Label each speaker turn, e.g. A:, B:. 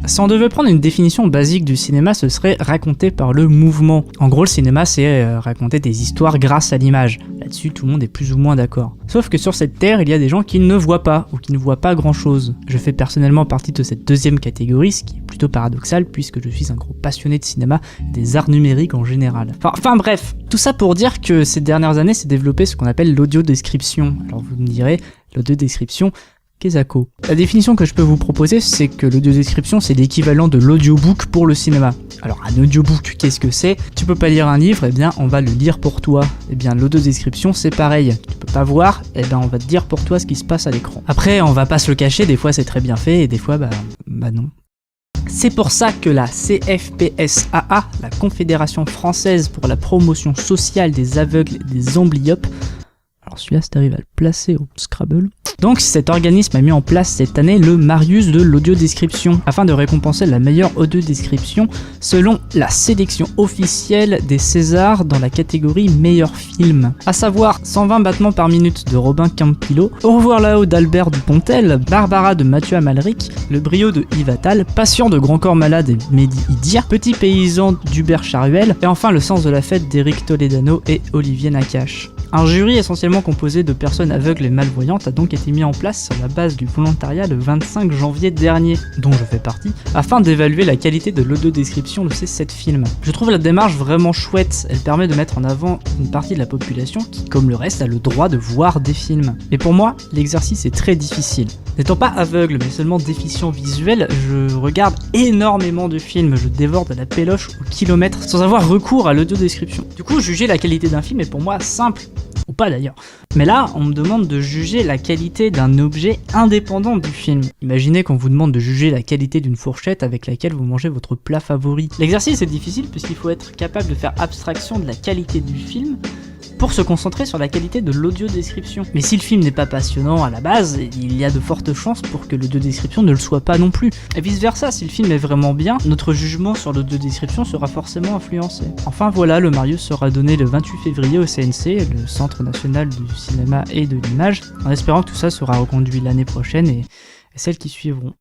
A: Si on devait prendre une définition basique du cinéma, ce serait raconté par le mouvement. En gros, le cinéma, c'est raconter des histoires grâce à l'image. Là-dessus, tout le monde est plus ou moins d'accord. Sauf que sur cette terre, il y a des gens qui ne voient pas, ou qui ne voient pas grand-chose. Je fais personnellement partie de cette deuxième catégorie, ce qui est plutôt paradoxal, puisque je suis un gros passionné de cinéma et des arts numériques en général. Enfin bref, tout ça pour dire que ces dernières années s'est développé ce qu'on appelle l'audio-description. Alors vous me direz, l'audio-description, qu'est-ce que ça ? La définition que je peux vous proposer, c'est que l'audio-description, c'est l'équivalent de l'audiobook pour le cinéma. Alors un audiobook, qu'est-ce que c'est ? Tu peux pas lire un livre, eh bien on va le lire pour toi. Eh bien l'audio-description, c'est pareil. Tu peux pas voir, eh bien on va te dire pour toi ce qui se passe à l'écran. Après, on va pas se le cacher, des fois c'est très bien fait, et des fois, bah non. C'est pour ça que la CFPSAA, la Confédération Française pour la Promotion Sociale des Aveugles et des Amblyopes, alors celui-là, si t'arrives à le placer au Scrabble. Donc cet organisme a mis en place cette année le Marius de l'audiodescription, afin de récompenser la meilleure audiodescription selon la sélection officielle des Césars dans la catégorie meilleur film. À savoir 120 battements par minute de Robin Campillo, Au revoir là-haut d'Albert Dupontel, Barbara de Mathieu Amalric, Le brio de Yves Attal, Patient de Grand Corps Malade et Mehdi Idir, Petit paysan d'Hubert Charuel, et enfin Le sens de la fête d'Éric Toledano et Olivier Nakache. Un jury essentiellement composé de personnes aveugles et malvoyantes a donc été mis en place sur la base du volontariat le 25 janvier dernier, dont je fais partie, afin d'évaluer la qualité de l'audiodescription de ces 7 films. Je trouve la démarche vraiment chouette, elle permet de mettre en avant une partie de la population qui, comme le reste, a le droit de voir des films. Mais pour moi, l'exercice est très difficile. N'étant pas aveugle, mais seulement déficient visuel, je regarde énormément de films, je dévore de la péloche au kilomètre sans avoir recours à l'audiodescription. Du coup, juger la qualité d'un film est pour moi simple. Ou pas d'ailleurs. Mais là, on me demande de juger la qualité d'un objet indépendant du film. Imaginez qu'on vous demande de juger la qualité d'une fourchette avec laquelle vous mangez votre plat favori. L'exercice est difficile puisqu'il faut être capable de faire abstraction de la qualité du film pour se concentrer sur la qualité de l'audiodescription. Mais si le film n'est pas passionnant à la base, il y a de fortes chances pour que l'audiodescription ne le soit pas non plus. Et vice versa, si le film est vraiment bien, notre jugement sur l'audiodescription sera forcément influencé. Enfin voilà, le Marius sera donné le 28 février au CNC, le Centre National du Cinéma et de l'Image, en espérant que tout ça sera reconduit l'année prochaine et celles qui suivront.